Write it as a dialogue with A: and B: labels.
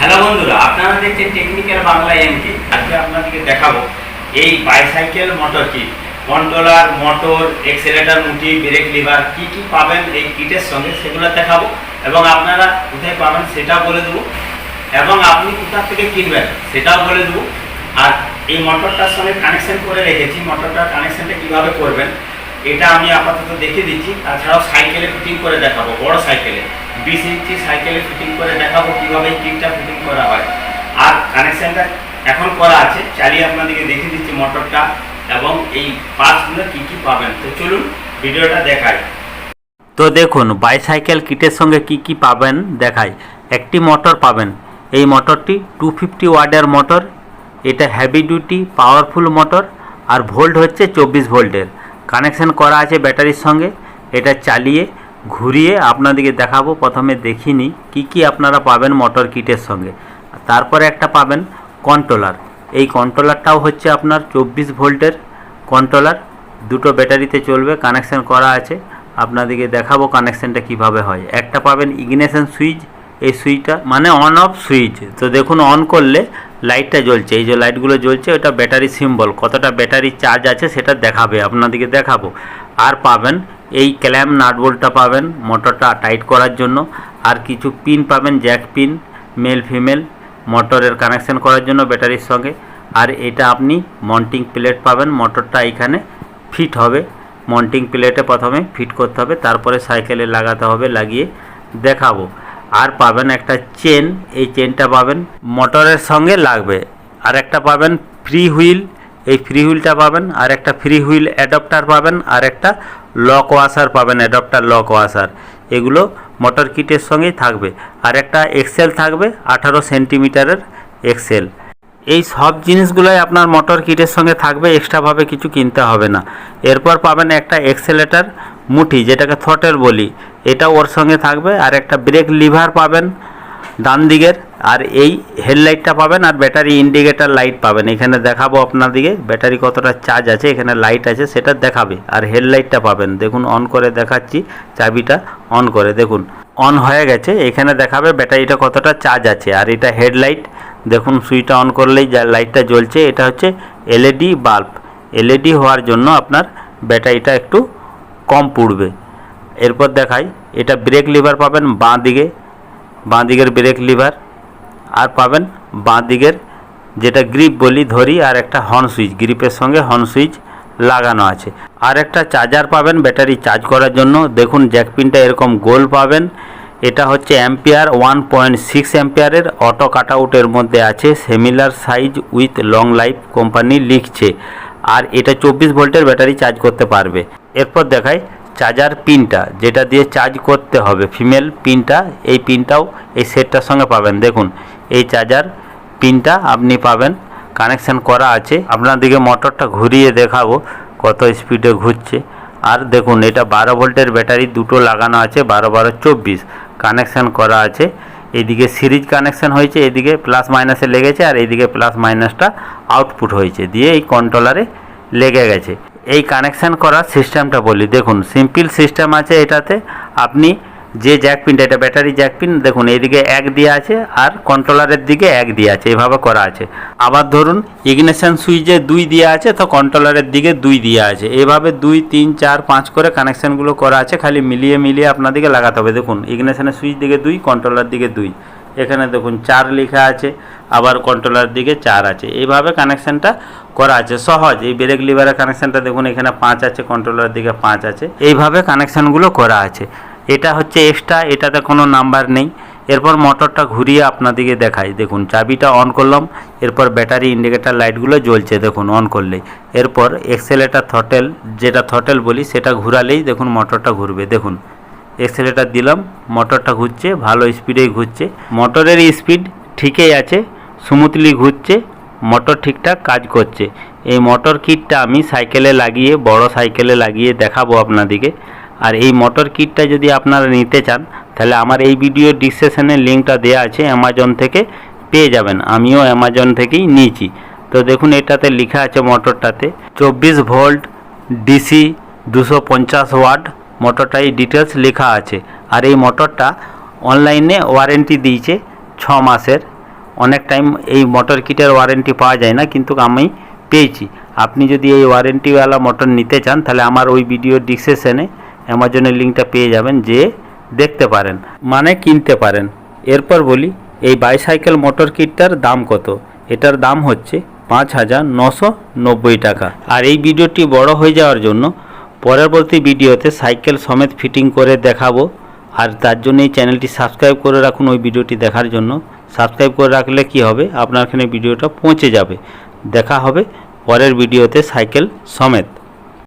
A: Hello বন্ধুরা, আপনারা দেখছেন টেকনিক্যাল বাংলা এমকে। আজকে আপনাদেরকে দেখাবো এই bicycle motor kit, controller, motor, accelerator, মুটি, ব্রেক লিভার কি কি পাবেন এই কিটের সঙ্গে সেগুলো দেখাবো এবং আপনারা কোথায় পাবেন সেটাও বলে দেবো এবং আপনি কোথা থেকে কিনবেন সেটাও বলে দেবো। আর এই মোটরটার সঙ্গে কানেকশন করে রেখেছি, মোটরটার কানেকশনটা কীভাবে করবেন এটা আমি আপাতত দেখিয়ে দিচ্ছি। তাছাড়াও সাইকেলে ফিটিং করে দেখাবো, বড় সাইকেলে 20 ইঞ্চি সাইকেলে ফিটিং করে দেখাবো কীভাবে কিটটা ফিটিং করা হয়। আর কানেকশানটা এখন করা আছে, চালিয়ে আপনাদেরকে দেখিয়ে দিচ্ছি মোটরটা এবং এই পার্টসগুলো কী কী পাবেন। তো চলুন ভিডিওটা দেখাই।
B: তো দেখুন বাইসাইকেল কিটের সঙ্গে কি কি পাবেন দেখাই। একটি মোটর পাবেন, এই মোটরটি 250 ওয়াটের মোটর, এটা হেভি ডিউটি পাওয়ারফুল মোটর আর ভোল্ট হচ্ছে 24 ভোল্টের। কানেকশন করা আছে ব্যাটারির সঙ্গে। এটা চালিয়ে ঘুরিয়ে আপনাদেরকে দেখাবো। প্রথমে দেখিনি কি কি আপনারা পাবেন মোটর কিটের সঙ্গে। তারপরে একটা পাবেন কন্ট্রোলার, এই কন্ট্রোলারটাও হচ্ছে আপনার 24 ভোল্টের কন্ট্রোলার, দুটো ব্যাটারিতে চলবে, কানেকশন করা আছে। আপনাদেরকে দেখাবো কানেকশানটা কিভাবে হয়। একটা পাবেন ইগনিশন সুইচ, এই সুইচটা মানে অন অফ সুইচ। তো দেখুন অন করলে লাইটটা জ্বলছে, এই যে লাইটগুলো জ্বলছে ওটা ব্যাটারি সিম্বল, কতটা ব্যাটারি চার্জ আছে সেটা দেখাবে, আপনাদেরকে দেখাবো। আর পাবেন এই ক্ল্যাম্প নাটবোল্টটা পাবেন মোটরটা টাইট করার জন্য। আর কিছু পিন পাবেন, জ্যাক পিন, মেল ফিমেল, মোটরের কানেকশন করার জন্য ব্যাটারির সঙ্গে। আর এটা আপনি মাউন্টিং প্লেট পাবেন, মোটরটা এখানে ফিট হবে। মাউন্টিং প্লেটে প্রথমে ফিট করতে হবে, তারপরে সাইকেলে লাগাতে হবে, লাগিয়ে দেখাবো। আর পাবেন একটা চেন, এই চেনটা পাবেন মোটরের সঙ্গে লাগবে। আর একটা পাবেন ফ্রি হুইল, এই ফ্রি হুইলটা পাবেন। আর একটা ফ্রি হুইল অ্যাডাপ্টার পাবেন। আর একটা লক ওয়াশার পাবেন, অ্যাডাপ্টার লক ওয়াশার, এগুলো মোটর কিটের সঙ্গেই থাকবে। আর একটা এক্সেল থাকবে 18 সেন্টিমিটারের এক্সেল। এই সব জিনিসগুলোই আপনার মোটর কিটের সঙ্গে থাকবে, এক্সট্রাভাবে কিছু কিনতে হবে না। এরপর পাবেন একটা এক্সেলেটর মুঠি, যেটাকে থ্রটেল বলি, এটা ওর সঙ্গে থাকবে। আর একটা ব্রেক লিভার পাবেন ডান দিকের। আর এই হেডলাইটটা পাবেন আর ব্যাটারি ইন্ডিকেটার লাইট পাবেন। এখানে দেখাবো আপনাদিকে ব্যাটারি কতটা চার্জ আছে, এখানে লাইট আছে সেটা দেখাবে। আর হেডলাইটটা পাবেন, দেখুন অন করে দেখাচ্ছি, চাবিটা অন করে দেখুন অন হয়ে গেছে, এখানে দেখাবে ব্যাটারিটা কতটা চার্জ আছে। আর এটা হেডলাইট, দেখুন সুইচটা অন করলেই যা লাইটটা জ্বলছে, এটা হচ্ছে এলইডি বাল্ব। এলইডি হওয়ার জন্য আপনার ব্যাটারিটা একটু কম পুড়বে। এরপর দেখাই, এটা ব্রেক লিভার পাবেন বাঁ দিকের ব্রেক লিভার। আর পাবেন বাঁ দিকের যেটা গ্রিপ বলি ধরি, আর একটা হর্ন সুইচ, গ্রিপের সঙ্গে হর্ন সুইচ লাগানো আছে। আর একটা চার্জার পাবেন ব্যাটারি চার্জ করার জন্য। দেখুন জ্যাক পিনটা এরকম গোল পাবেন, এটা হচ্ছে অ্যাম্পিয়ার 1.6 অ্যাম্পিয়ারের অটো কাটআউটের মধ্যে আছে, similar size with long life company লিখছে। আর এটা 24 ভোল্টের ব্যাটারি চার্জ করতে পারবে। এরপর দেখাই চার্জার পিনটা, যেটা দিয়ে চার্জ করতে হবে, ফিমেল পিনটা, এই পিনটাও এই সেটটার সঙ্গে পাবেন। দেখুন এই চার্জার পিনটা আপনি পাবেন, কানেকশন করা আছে। আপনাদেরকে মোটরটা ঘুরিয়ে দেখাবো কত স্পিডে ঘুরছে। আর দেখুন এটা 12 ভোল্টের ব্যাটারি দুটো লাগানো আছে, 12 12 24 কানেকশন করা আছে। এইদিকে সিরিজ কানেকশন হয়েছে, এদিকে প্লাস মাইনাসে লেগেছে, আর এইদিকে প্লাস মাইনাসটা আউটপুট হয়েছে, দিয়ে এই কন্ট্রোলারে লেগে গেছে। এই কানেকশান করার সিস্টেমটা বলি, দেখুন সিম্পল সিস্টেম আছে এটাতে। আপনি যে জ্যাক পিনটা, এটা ব্যাটারি জ্যাক পিন, দেখুন এইদিকে 1 দিয়ে আছে আর কন্ট্রোলারের দিকে 1 দিয়ে আছে, এইভাবে করা আছে। আবার ধরুন ইগনিশন সুইচে 2 দিয়ে আছে, তো কন্ট্রোলারের দিকে 2 দিয়ে আছে, এইভাবে 2 3 4 5 করে কানেকশানগুলো করা আছে। খালি মিলিয়ে আপনাদেরকে লাগাতে হবে। দেখুন ইগনিশনের সুইচ দিকে 2, কন্ট্রোলার দিকে 2, এখানে দেখুন 4 লেখা আছে, আবার কন্ট্রোলার দিকে 4 আছে, এইভাবে কানেকশানটা করা আছে, সহজ। এই ব্রেক লিভারের কানেকশানটা দেখুন এখানে 5 আছে, কন্ট্রোলার দিকে 5 আছে, এইভাবে কানেকশানগুলো করা আছে। এটা হচ্ছে এক্সট্রা, এটাতে কোনো নাম্বার নেই। এরপর মোটরটা ঘুরিয়ে আপনাদেরকে দেখাই, দেখুন চাবিটা অন করলাম, এরপর ব্যাটারি ইন্ডিকেটার লাইটগুলো জ্বলছে দেখুন অন করলেই। এরপর এক্সেলেটার থ্রটেল, যেটা থ্রটেল বলি, সেটা ঘুরালেই দেখুন মোটরটা ঘুরবে। দেখুন এক্সেলেটার দিলাম, মোটরটা ঘুরছে, ভালো স্পিডেই ঘুরছে। মোটরের স্পিড ঠিকই আছে, স্মুথলি ঘুরছে, মোটর ঠিকঠাক কাজ করছে। এই মোটর কিটটা আমি সাইকেলে লাগিয়ে, বড় সাইকেলে লাগিয়ে দেখাবো আপনাদেরকে। আর এই মোটর কিটটা যদি আপনারা নিতে চান, তাহলে আমার এই ভিডিও ডিসক্রিপশনে লিঙ্কটা দেওয়া আছে, অ্যামাজন থেকে পেয়ে যাবেন। আমিও অ্যামাজন থেকেই নিয়েছি। তো দেখুন এটাতে লেখা আছে মোটরটাতে 24 ভোল্ট ডিসি 250 ওয়াট, মোটরটা এই ডিটেলস লেখা আছে। আর এই মোটরটা অনলাইনে ওয়ারেন্টি দিয়েছে 6 মাসের। অনেক টাইম এই মোটর কিটের ওয়ারেন্টি পাওয়া যায় না, কিন্তু আমি পেয়েছি। আপনি যদি এই ওয়ারেন্টিওয়ালা মোটর নিতে চান তাহলে আমার ওই ভিডিও ডিসক্রিপশনে অ্যামাজনের লিঙ্কটা পেয়ে যাবেন, যে দেখতে পারেন, মানে কিনতে পারেন। এরপর বলি এই বাইসাইকেল মোটর কিটটার দাম কত। এটার দাম হচ্ছে 5,990 টাকা। আর এই ভিডিওটি বড় হয়ে যাওয়ার জন্য পরবর্তী ভিডিওতে সাইকেল সমেত ফিটিং করে দেখাবো। আর তার জন্য এই চ্যানেলটি সাবস্ক্রাইব করে রাখুন। ওই ভিডিওটি দেখার জন্য সাবস্ক্রাইব করে রাখলে কি হবে, আপনার এখানে ভিডিওটা পৌঁছে যাবে। দেখা হবে পরের ভিডিওতে সাইকেল সমেত।